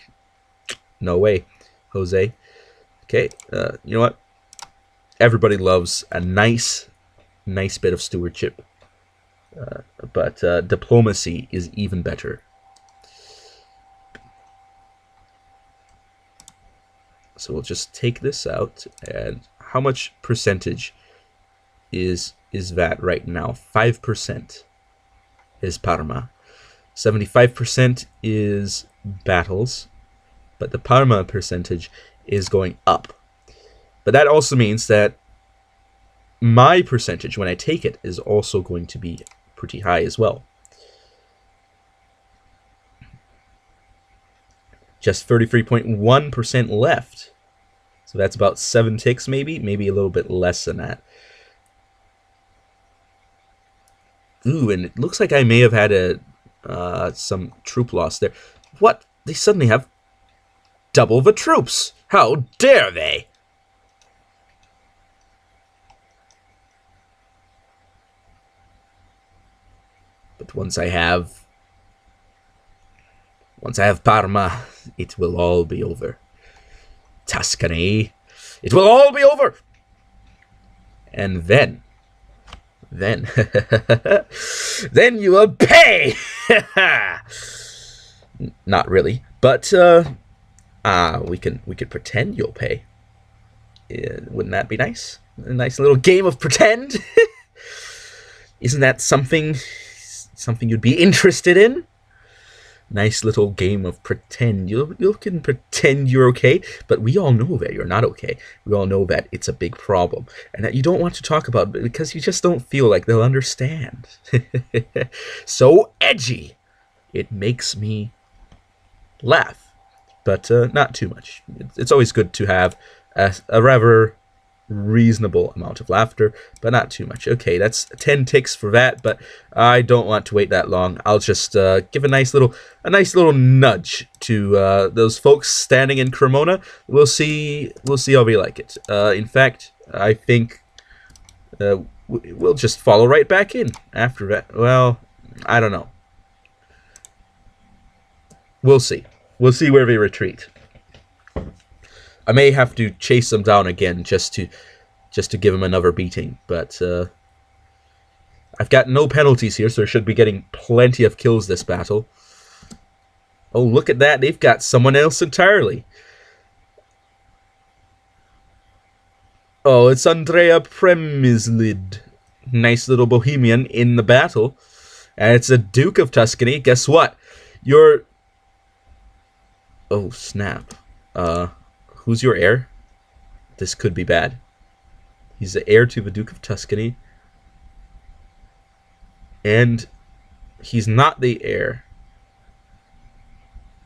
No way. Jose. Okay, you know what? everybody loves a nice bit of stewardship. But diplomacy is even better. So we'll just take this out. And how much percentage is that right now? 5% is Parma. 75% is battles. But the Parma percentage is going up. But that also means that my percentage, when I take it, is also going to be pretty high as well. Just 33.1% left. So that's about 7 ticks, maybe a little bit less than that. Ooh, and it looks like I may have had some troop loss there. What? They suddenly have double the troops. How dare they? But once I have Parma, it will all be over. Tuscany, it will all be over. And then then you will pay. Not really, but we could pretend you'll pay. Wouldn't that be nice? A nice little game of pretend. Isn't that something you'd be interested in? Nice little game of pretend. You can pretend you're okay, but we all know that you're not okay. We all know that it's a big problem, and that you don't want to talk about it because you just don't feel like they'll understand. So edgy. It makes me laugh, but not too much. It's always good to have a rather reasonable amount of laughter, but not too much. Okay, that's 10 ticks for that, but I don't want to wait that long. I'll just give a nice little nudge to those folks standing in Cremona. We'll see how we like it. In fact, I think we'll just follow right back in after that. Well, I don't know. We'll see. We'll see where we retreat. I may have to chase them down again just to give them another beating, but I've got no penalties here, so I should be getting plenty of kills this battle. Oh, look at that. They've got someone else entirely. Oh, it's Andrea Premislid. Nice little Bohemian in the battle. And it's a Duke of Tuscany. Guess what? You're... Oh, snap. Who's your heir? This could be bad. He's the heir to the Duke of Tuscany. And he's not the heir.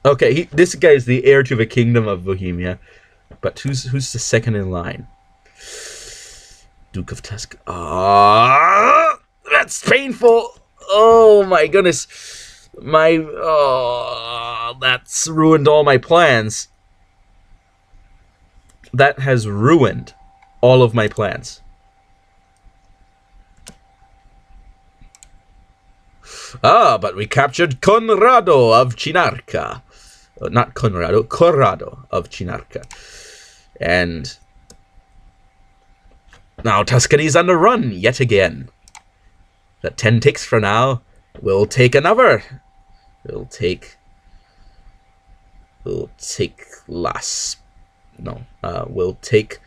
Okay, this guy is the heir to the Kingdom of Bohemia. But who's the second in line? Duke of Tuscany. Ah, that's painful. Oh my goodness. That's ruined all my plans. That has ruined all of my plans. Ah, but we captured Conrado of Chinarca. Not Conrado, Corrado of Chinarca. And now Tuscany's on the run yet again. The 10 ticks for now. We'll take another. We'll take Las... No, we'll take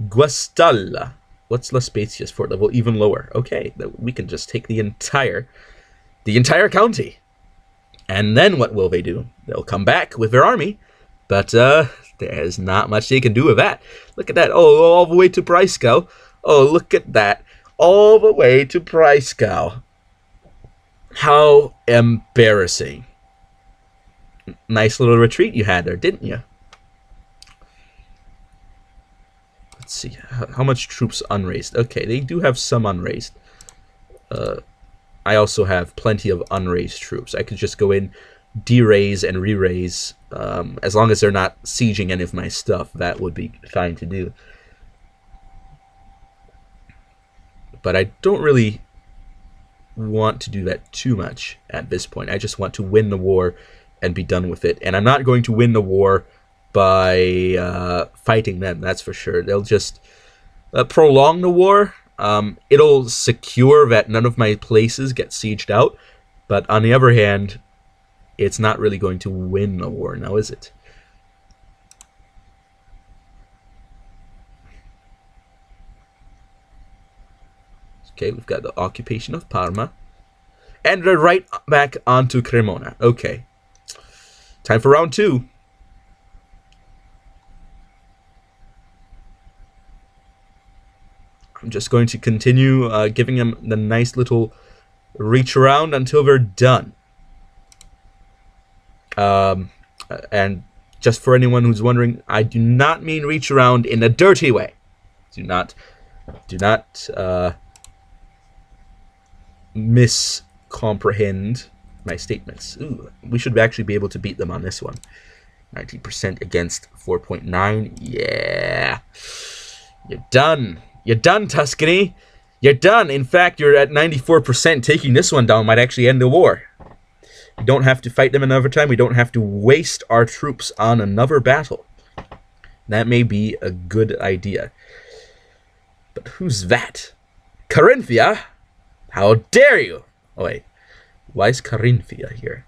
Guastalla. What's Las Spezia fort level? Even lower. Okay, we can just take the entire county. And then what will they do? They'll come back with their army, but there's not much they can do with that. Look at that. Oh, all the way to Breisgau. Oh, look at that. All the way to Breisgau. How embarrassing. Nice little retreat you had there, didn't you? Let's see. How much troops unraised? Okay, they do have some unraised. I also have plenty of unraised troops. I could just go in, de-raise and re-raise. As long as they're not sieging any of my stuff, that would be fine to do. But I don't really want to do that too much at this point. I just want to win the war and be done with it. And I'm not going to win the war by fighting them, that's for sure. They'll just prolong the war. It'll secure that none of my places get sieged out, but on the other hand, it's not really going to win the war now, is it? Okay, we've got the occupation of Parma. And they're right back onto Cremona. Okay. Time for round 2. I'm just going to continue giving them the nice little reach around until they're done. And just for anyone who's wondering, I do not mean reach around in a dirty way. Do not miscomprehend my statements. Ooh, we should actually be able to beat them on this one. 90% against 4.9. Yeah. You're done. You're done, Tuscany. You're done. In fact, you're at 94%. Taking this one down might actually end the war. We don't have to fight them another time. We don't have to waste our troops on another battle. That may be a good idea. But who's that? Carinthia? How dare you? Oh, wait. Why is Carinthia here?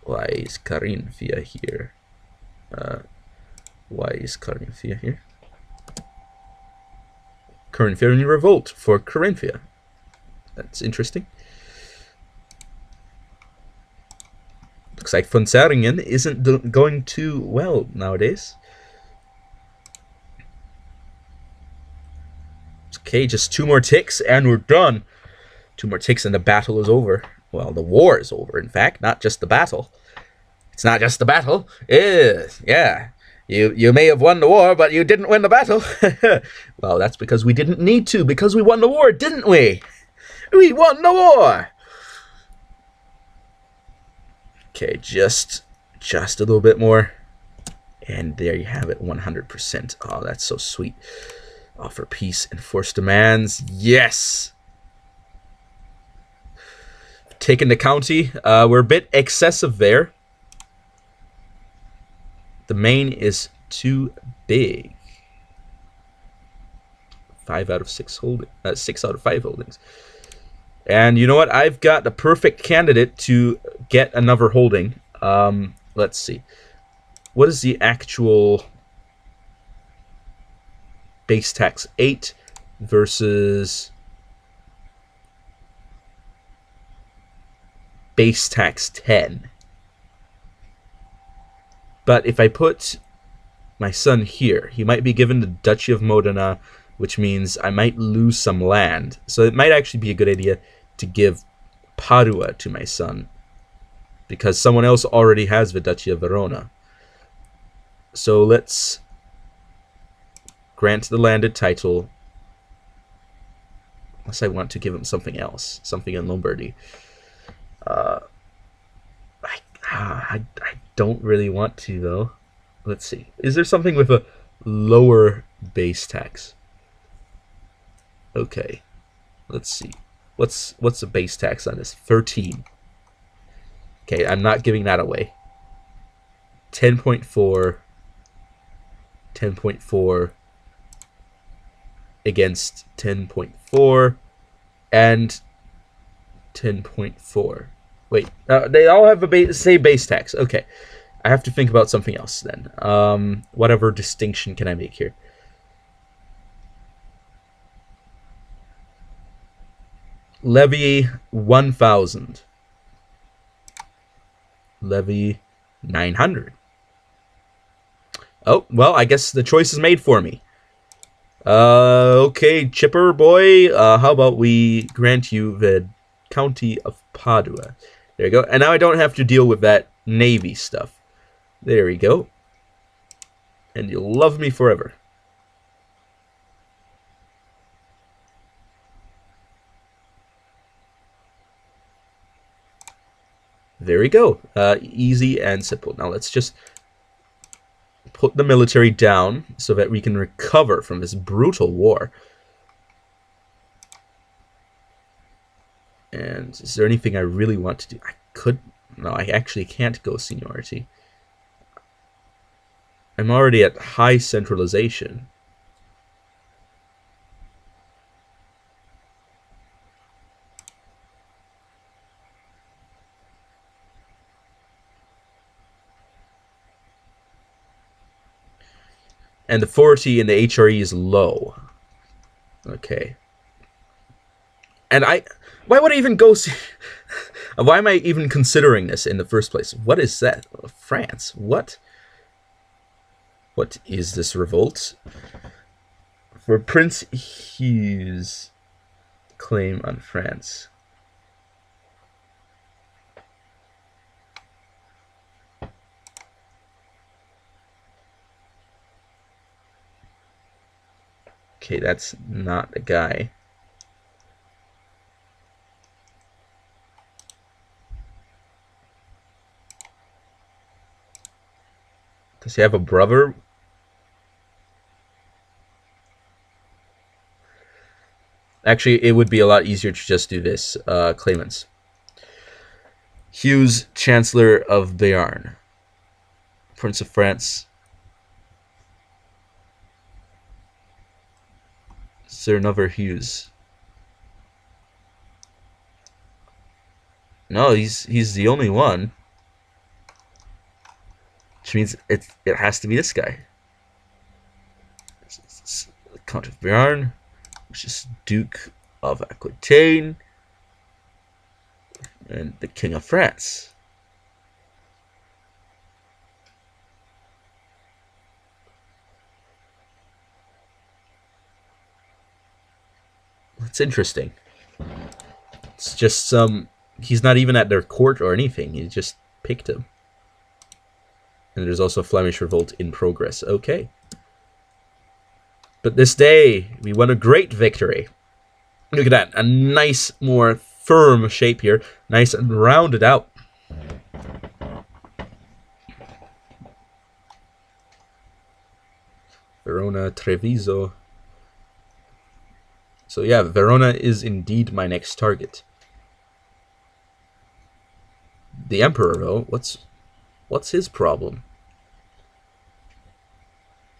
Why is Carinthia here? Why is Carinthia here? Carinthian revolt for Carinthia. That's interesting. Looks like Fonseringen isn't going too well nowadays. Okay, just 2 more ticks and we're done. 2 more ticks and the battle is over. Well, the war is over, in fact, not just the battle. It's not just the battle. Yeah. You may have won the war, but you didn't win the battle. Well, that's because we didn't need to, because we won the war, didn't we? We won the war! Okay, just a little bit more. And there you have it, 100%. Oh, that's so sweet. Offer peace and force demands. Yes! Taking the county. We're a bit excessive there. The main is too big. 5 out of 6 holdings. 6 out of 5 holdings. And you know what? I've got the perfect candidate to get another holding. Let's see. What is the actual base tax? 8 versus base tax 10. But if I put my son here, he might be given the Duchy of Modena, which means I might lose some land. So it might actually be a good idea to give Padua to my son, because someone else already has the Duchy of Verona. So let's grant the landed title, unless I want to give him something else, something in Lombardy. I don't really want to, though. Let's see. Is there something with a lower base tax? Okay. Let's see. What's the base tax on this? 13. Okay, I'm not giving that away. 10.4. 10.4 against 10.4 and 10.4. Wait, they all have a same base tax. Okay, I have to think about something else then. Whatever distinction can I make here? Levy 1,000. Levy 900. Oh, well, I guess the choice is made for me. Okay, Chipper boy, how about we grant you the County of Padua? There you go. And now I don't have to deal with that navy stuff. There we go. And you'll love me forever. There we go. Easy and simple. Now let's just put the military down so that we can recover from this brutal war. And is there anything I really want to do? I could... No, I actually can't go seniority. I'm already at high centralization. And the 40 in the HRE is low. Okay. And why would I even go see... Why am I even considering this in the first place? What is that? France. What? What is this revolt? For Prince Hugh's claim on France. Okay, that's not the guy. Does he have a brother? Actually, it would be a lot easier to just do this. Claimants. Hughes, Chancellor of Béarn. Prince of France. Is there another Hughes? No, he's the only one. Which means it has to be this guy. Count of Béarn, which is Duke of Aquitaine, and the King of France. That's interesting. It's just some... he's not even at their court or anything. He just picked him. And there's also Flemish revolt in progress. Okay. But this day, we won a great victory. Look at that. A nice, more firm shape here. Nice and rounded out. Verona, Treviso. So yeah, Verona is indeed my next target. The Emperor, though, what's his problem?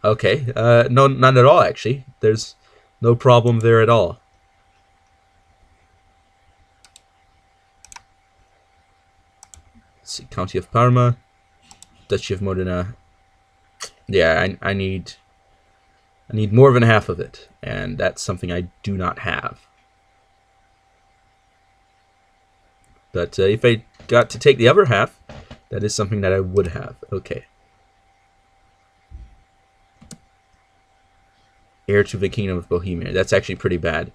Okay, no, none at all, actually. There's no problem there at all. Let's see, County of Parma, Duchy of Modena. Yeah, I need more than half of it, and that's something I do not have. But if I got to take the other half, that is something that I would have. Okay. Heir to the Kingdom of Bohemia. That's actually pretty bad.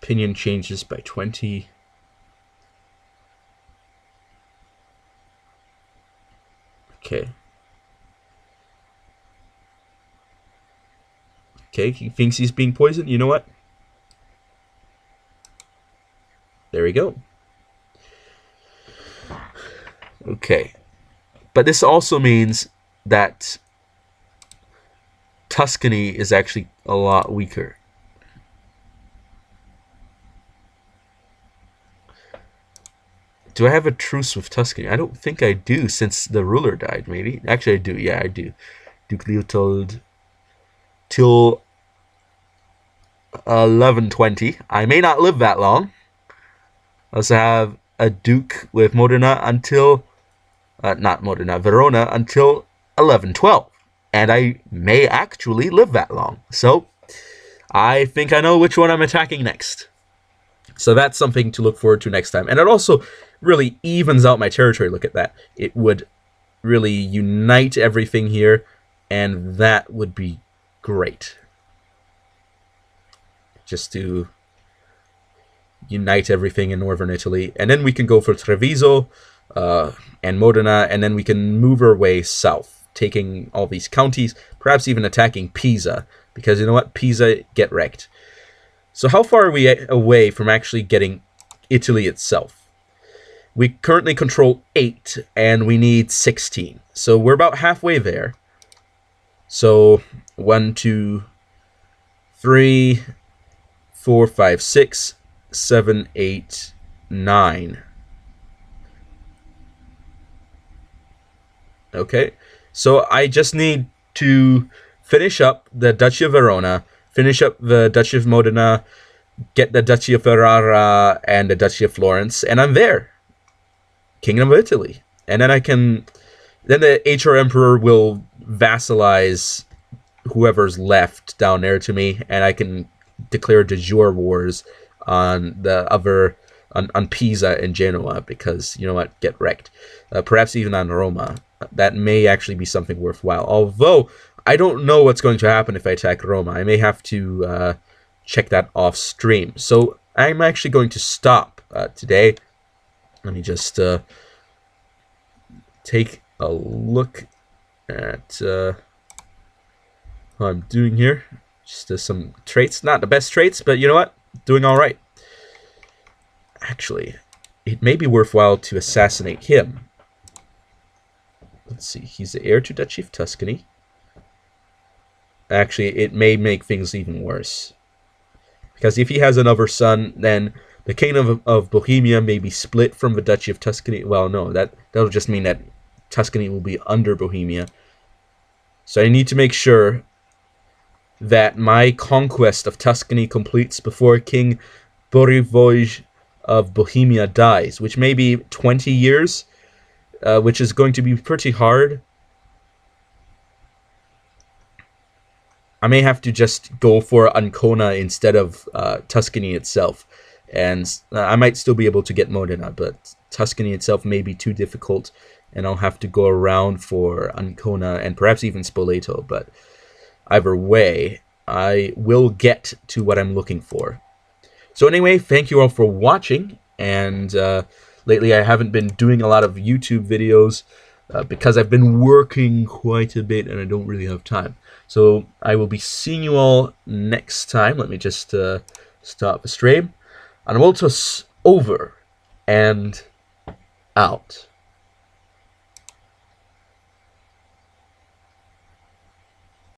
Opinion changes by 20. Okay. Okay, he thinks he's being poisoned. You know what? There we go. Okay. But this also means that Tuscany is actually a lot weaker. Do I have a truce with Tuscany? I don't think I do, since the ruler died, maybe. Actually, I do. Yeah, I do. Duke Leopold till 1120. I may not live that long. I also have a duke with Modena until... not Modena, Verona until 1112. And I may actually live that long. So, I think I know which one I'm attacking next. So that's something to look forward to next time. And it also really evens out my territory. Look at that. It would really unite everything here, and that would be great. Just to unite everything in northern Italy. And then we can go for Treviso and Modena, and then we can move our way south, taking all these counties, perhaps even attacking Pisa, because you know what? Pisa, get wrecked. So how far are we away from actually getting Italy itself? We currently control 8, and we need 16. So we're about halfway there. So 1, 2, 3, 4, 5, 6, 7, 8, 9. Okay, so I just need to finish up the Duchy of Verona, finish up the Duchy of Modena, get the Duchy of Ferrara and the Duchy of Florence, and I'm there. Kingdom of Italy. And then then the HR Emperor will vassalize whoever's left down there to me, and I can declare de jure wars on the other, on Pisa and Genoa, because, you know what, get wrecked. Perhaps even on Roma. That may actually be something worthwhile. Although, I don't know what's going to happen if I attack Roma. I may have to check that off stream. So, I'm actually going to stop today. Let me just take a look at what I'm doing here. Just some traits. Not the best traits, but you know what? Doing all right. Actually, it may be worthwhile to assassinate him. Let's see. He's the heir to Duchy of Tuscany. Actually, it may make things even worse. Because if he has another son, then the Kingdom of Bohemia may be split from the Duchy of Tuscany. Well, no, that'll just mean that Tuscany will be under Bohemia. So I need to make sure that my conquest of Tuscany completes before King Bořivoj of Bohemia dies, which may be 20 years, which is going to be pretty hard. I may have to just go for Ancona instead of Tuscany itself. And I might still be able to get Modena, but Tuscany itself may be too difficult, and I'll have to go around for Ancona and perhaps even Spoleto. But either way, I will get to what I'm looking for. So anyway, thank you all for watching, and lately I haven't been doing a lot of YouTube videos because I've been working quite a bit and I don't really have time. So I will be seeing you all next time. Let me just stop the stream. And I'm also over and out.